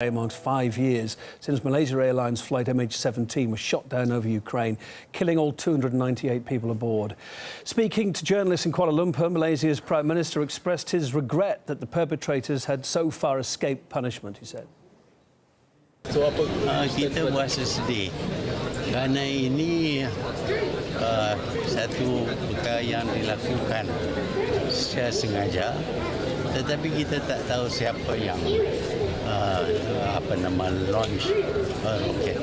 Amongst 5 years since Malaysia Airlines flight MH17 was shot down over Ukraine, killing all 298 people aboard. Speaking to journalists in Kuala Lumpur, Malaysia's Prime Minister expressed his regret that the perpetrators had so far escaped punishment, he said. Kita merasa sedih kerana ini satu perkara yang dilakukan secara sengaja, tetapi kita tak tahu siapa yang launch roket.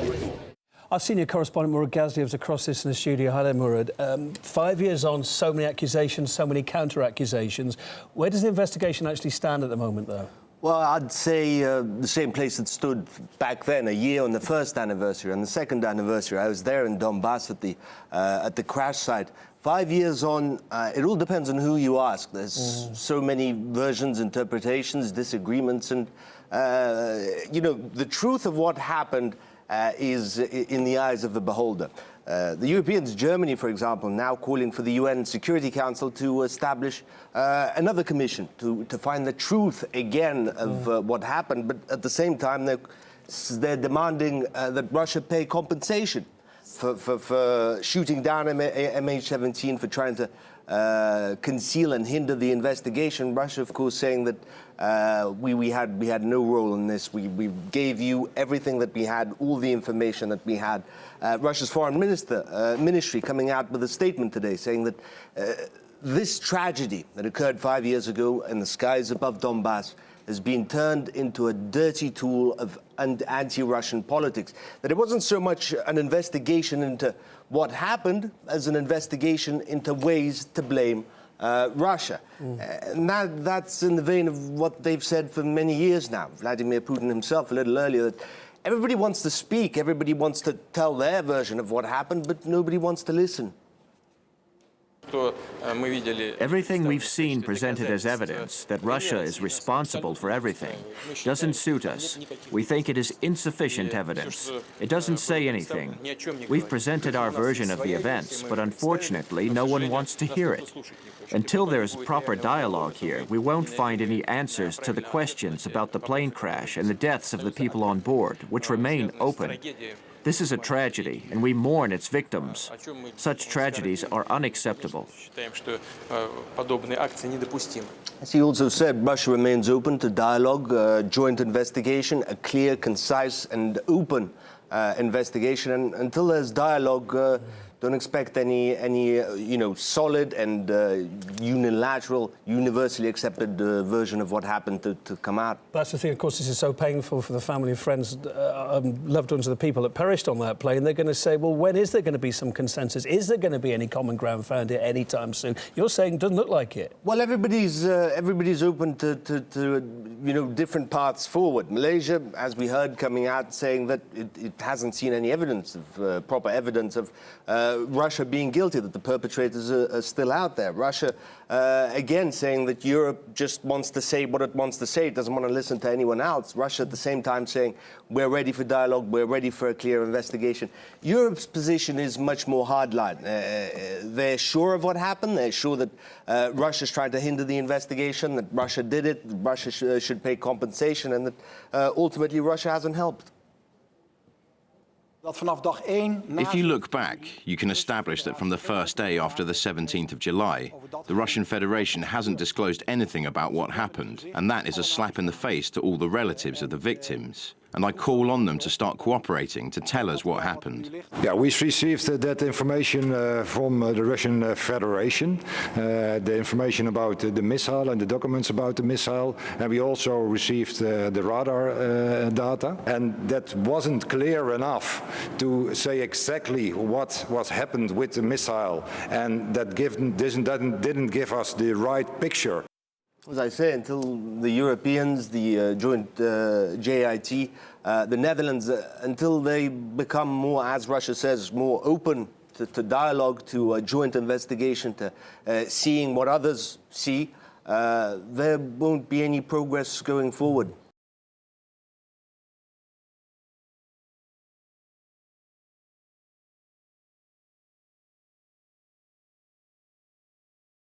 Our senior correspondent Murad Gazdiev's across this in the studio. Hi there, Murad. 5 years on, so many accusations, so many counter-accusations. Where does the investigation actually stand at the moment, though? Well, I'd say the same place it stood back then, a year on the first anniversary. On the second anniversary, I was there in Donbass at the crash site. 5 years on, it all depends on who you ask. There's so many versions, interpretations, disagreements, and you know, the truth of what happened is in the eyes of the beholder. The Europeans, Germany, for example, now calling for the UN Security Council to establish another commission to find the truth again of what happened. But at the same time, they're demanding that Russia pay compensation for shooting down MH17, for trying to conceal and hinder the investigation. Russia, of course, saying that we had no role in this. We gave you everything that we had, all the information that we had. Russia's foreign ministry coming out with a statement today saying that this tragedy that occurred 5 years ago in the skies above Donbass has been turned into a dirty tool of anti-Russian politics. That it wasn't so much an investigation into what happened as an investigation into ways to blame Russia. And that's in the vein of what they've said for many years now. Vladimir Putin himself a little earlier, that everybody wants to speak, everybody wants to tell their version of what happened, but nobody wants to listen. Everything we've seen presented as evidence that Russia is responsible for everything doesn't suit us. We think it is insufficient evidence. It doesn't say anything. We've presented our version of the events, but unfortunately no one wants to hear it. Until there is proper dialogue here, we won't find any answers to the questions about the plane crash and the deaths of the people on board, which remain open. This is a tragedy, and we mourn its victims. Such tragedies are unacceptable. As he also said, Russia remains open to dialogue, joint investigation, a clear, concise and open investigation. And until there's dialogue, don't expect any you know, solid and unilateral, universally accepted version of what happened to come out. That's the thing, of course, this is so painful for the family and friends, loved ones of the people that perished on that plane. They're going to say, well, when is there going to be some consensus? Is there going to be any common ground found here anytime soon? You're saying it doesn't look like it. Well, everybody's open to you know, different paths forward. Malaysia, as we heard, coming out saying that it hasn't seen any evidence of proper evidence of Russia being guilty, that the perpetrators are still out there. Russia, again, saying that Europe just wants to say what it wants to say. It doesn't want to listen to anyone else. Russia, at the same time, saying we're ready for dialogue, we're ready for a clear investigation. Europe's position is much more hardline. They're sure of what happened. They're sure that Russia's trying to hinder the investigation, that Russia did it, Russia should pay compensation, and that ultimately Russia hasn't helped. If you look back, you can establish that from the first day after the 17th of July, the Russian Federation hasn't disclosed anything about what happened, and that is a slap in the face to all the relatives of the victims. And I call on them to start cooperating to tell us what happened. Yeah, we received that information from the Russian Federation, the information about the missile and the documents about the missile, and we also received the radar data. And that wasn't clear enough to say exactly what happened with the missile, and that didn't give us the right picture. As I say, until the Europeans, the joint JIT, the Netherlands, until they become more, as Russia says, more open to dialogue, to a joint investigation, to seeing what others see, there won't be any progress going forward.